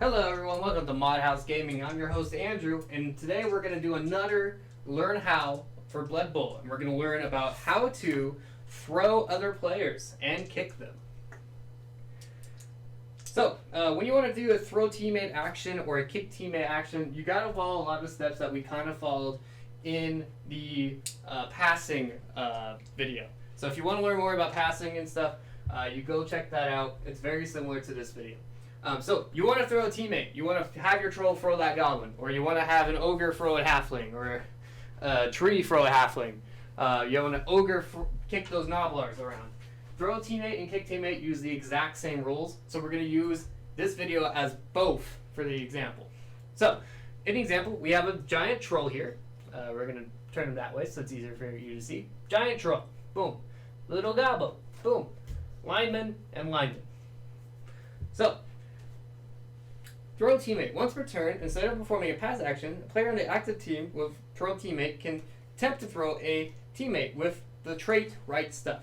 Hello everyone, welcome to Mod House Gaming. I'm your host Andrew, and today we're going to do another Learn How for Blood Bowl. And we're going to learn about how to throw other players and kick them. So, when you want to do a throw teammate action or a kick teammate action, you got to follow a lot of steps that we kind of followed in the passing video. So if you want to learn more about passing and stuff, you go check that out. It's very similar to this video. So you want to throw a teammate. You want to have your troll throw that goblin, or you want to have an ogre throw a halfling, or a tree throw a halfling. You want an ogre kick those gnoblars around. Throw a teammate and kick teammate use the exact same rules. So we're going to use this video as both for the example. So in the example, we have a giant troll here. We're going to turn him that way so it's easier for you to see. Giant troll. Boom. Little gobbo. Boom. Lineman and lineman. So throw teammate. Once per turn, instead of performing a pass action, a player on the active team with throw teammate can attempt to throw a teammate with the trait right stuff.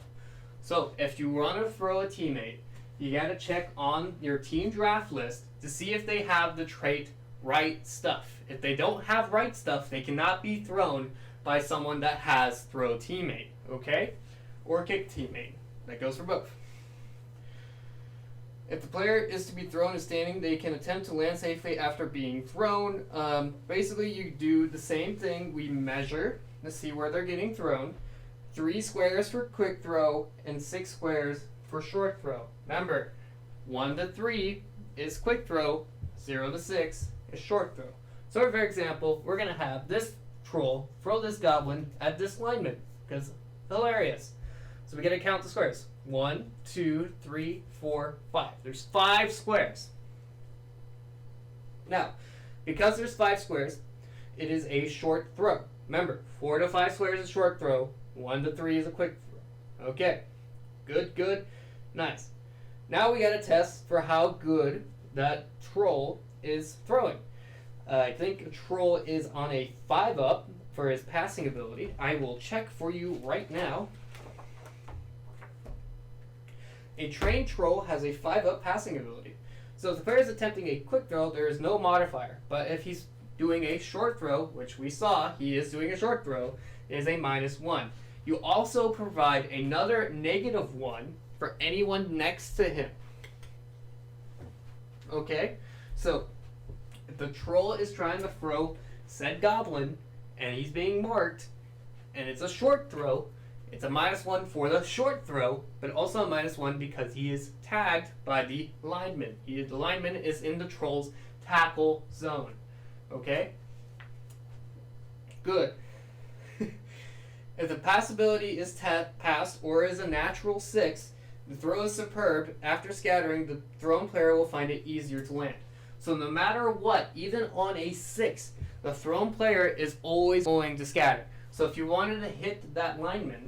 So if you want to throw a teammate, you got to check on your team draft list to see if they have the trait right stuff. If they don't have right stuff, they cannot be thrown by someone that has throw teammate, okay? Or kick teammate. That goes for both. If the player is to be thrown and standing, they can attempt to land safely after being thrown. Basically, you do the same thing. We measure to see where they're getting thrown. 3 squares for quick throw and 6 squares for short throw. Remember, 1 to 3 is quick throw, 0 to 6 is short throw. So for example, we're going to have this troll throw this goblin at this lineman, because hilarious. So we got to count the squares. 1, 2, 3, 4, 5. There's 5 squares. Now, because there's 5 squares, it is a short throw. Remember, 4 to 5 squares is short throw. 1 to 3 is a quick throw. Okay. Good, good. Nice. Now we got to test for how good that troll is throwing. I think a troll is on a 5-up for his passing ability. I will check for you right now. A trained troll has a 5-up passing ability. So if the player is attempting a quick throw, there is no modifier. But if he's doing a short throw, which we saw he is doing a short throw, it is a -1. You also provide another -1 for anyone next to him. Okay? So if the troll is trying to throw said goblin and he's being marked and it's a short throw, it's a -1 for the short throw, but also a -1 because he is tagged by the lineman. The lineman is in the troll's tackle zone. Okay? Good. If the pass ability is passed or is a natural 6, the throw is superb. After scattering, the thrown player will find it easier to land. So no matter what, even on a 6, the thrown player is always going to scatter. So if you wanted to hit that lineman,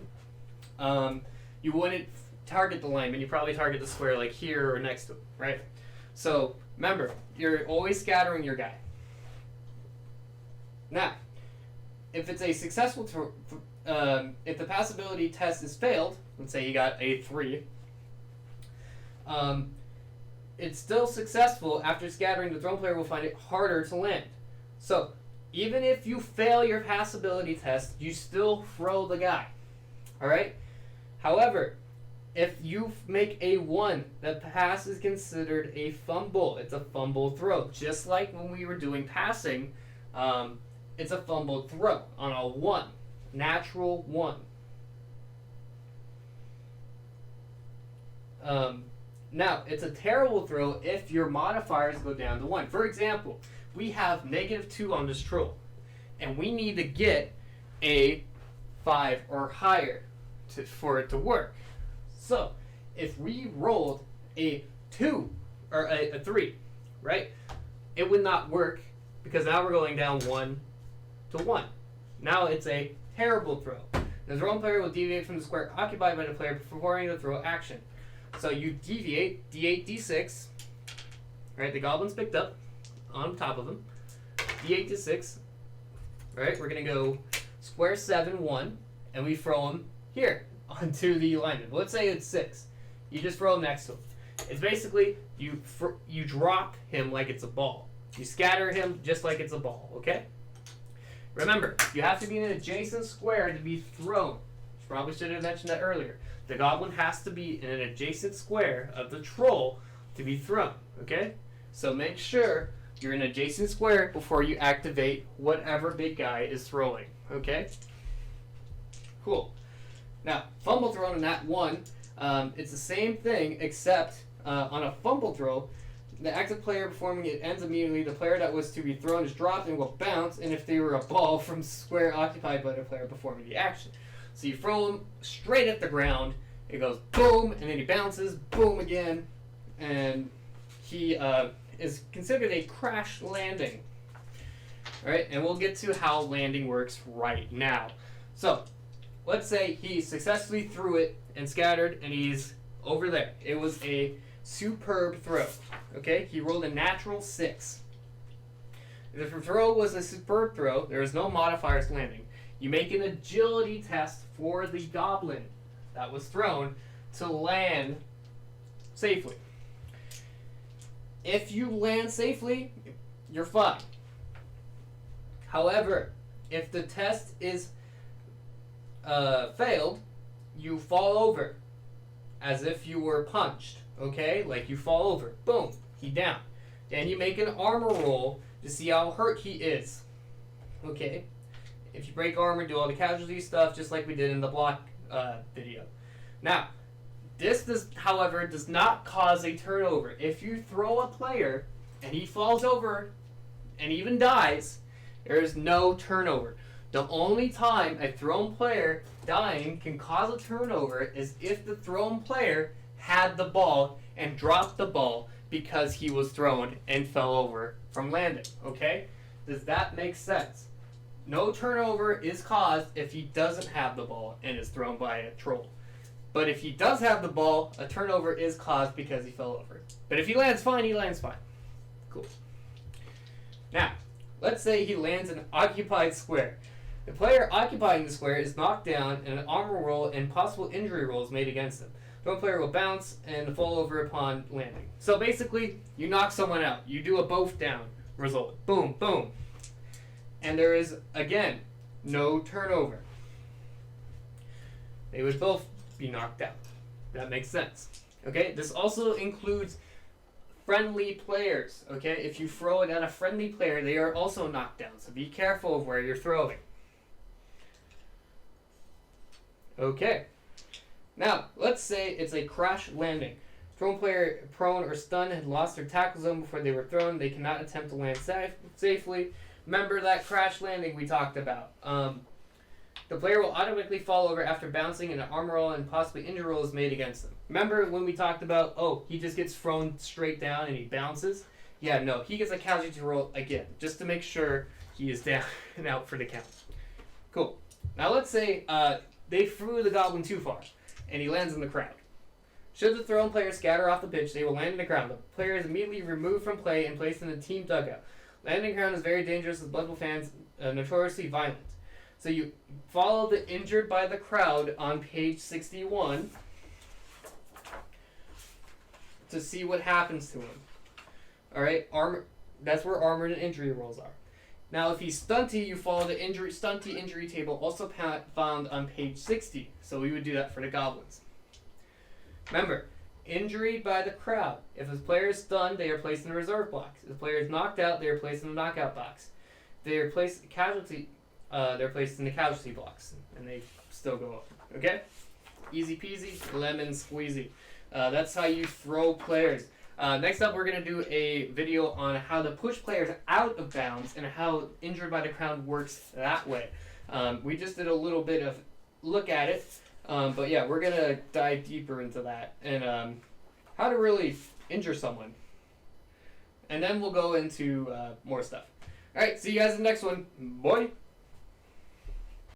you wouldn't target the lineman. You probably target the square like here or next to him, right? So remember, you're always scattering your guy. Now, if it's a successful if the passability test is failed, let's say you got a 3, it's still successful. After scattering, the thrown player will find it harder to land. So even if you fail your passability test, you still throw the guy. All right? However, if you make a 1, the pass is considered a fumble. It's a fumble throw. Just like when we were doing passing, it's a fumbled throw on a 1. Natural 1. Now, it's a terrible throw if your modifiers go down to 1. For example, we have -2 on this troll, and we need to get a 5 or higher for it to work. So, if we rolled a 2 or a 3, right, it would not work because now we're going down 1 to 1. Now it's a terrible throw. The thrown player will deviate from the square occupied by the player performing the throw action. So you deviate, D8, D6, right, the goblin's picked up on top of him, D8 to 6, right, we're going to go square 7, 1, and we throw him here onto the lineman. Let's say it's 6. You just throw him next to him. It's basically you drop him like it's a ball. You scatter him just like it's a ball, okay? Remember, you have to be in an adjacent square to be thrown. Probably should have mentioned that earlier. The goblin has to be in an adjacent square of the troll to be thrown, okay? So make sure you're in an adjacent square before you activate whatever big guy is throwing, okay? Cool. Now, fumble thrown in that one, it's the same thing except on a fumble throw, the active player performing it ends immediately. The player that was to be thrown is dropped and will bounce, and if they were a ball from square occupied by the player performing the action. So you throw him straight at the ground, it goes boom, and then he bounces, boom again, and he is considered a crash landing. Alright, and we'll get to how landing works right now. So, let's say he successfully threw it and scattered, and he's over there. It was a superb throw. Okay, he rolled a natural 6. If the throw was a superb throw, there is no modifiers to landing. You make an agility test for the goblin that was thrown to land safely. If you land safely, you're fine. However, if the test is failed, you fall over as if you were punched. Okay, like you fall over, boom, he down. Then you make an armor roll to see how hurt he is. Okay, if you break armor, do all the casualty stuff just like we did in the block video. Now, this however, does not cause a turnover. If you throw a player and he falls over and even dies, there is no turnover. The only time a thrown player dying can cause a turnover is if the thrown player had the ball and dropped the ball because he was thrown and fell over from landing. Okay? Does that make sense? No turnover is caused if he doesn't have the ball and is thrown by a troll. But if he does have the ball, a turnover is caused because he fell over. But if he lands fine, he lands fine. Cool. Now, let's say he lands in an occupied square. The player occupying the square is knocked down and an armor roll and possible injury rolls made against him. The player will bounce and fall over upon landing. So basically, you knock someone out. You do a both down result. Boom, boom. And there is, again, no turnover. They would both be knocked out. That makes sense. Okay, this also includes friendly players. Okay, if you throw it at a friendly player, they are also knocked down. So be careful of where you're throwing. Okay. Now, let's say it's a crash landing. Thrown player prone or stunned had lost their tackle zone before they were thrown. They cannot attempt to land safely. Remember that crash landing we talked about. The player will automatically fall over after bouncing and an armor roll and possibly injury roll is made against them. Remember when we talked about, he just gets thrown straight down and he bounces? Yeah, no, he gets a casualty roll again, just to make sure he is down and out for the count. Cool. Now let's say they threw the goblin too far and he lands in the crowd. Should the thrown player scatter off the pitch, they will land in the ground. The player is immediately removed from play and placed in a team dugout. Landing ground is very dangerous as Blood fans notoriously violent. So you follow the injured by the crowd on page 61 to see what happens to him. Alright, that's where armored and injury rolls are. Now if he's stunty, you follow the stunty injury table also found on page 60. So we would do that for the goblins. Remember, injury by the crowd. If a player is stunned, they are placed in a reserve box. If a player is knocked out, they are placed in a knockout box. They are placed they're placed in the casualty box, and they still go up. Okay? Easy peasy, lemon squeezy. That's how you throw players. Next up, we're going to do a video on how to push players out of bounds and how injured by the crowd works that way. We just did a little bit of look at it, but yeah, we're going to dive deeper into that and how to really injure someone. And then we'll go into more stuff. Alright, see you guys in the next one. Bye!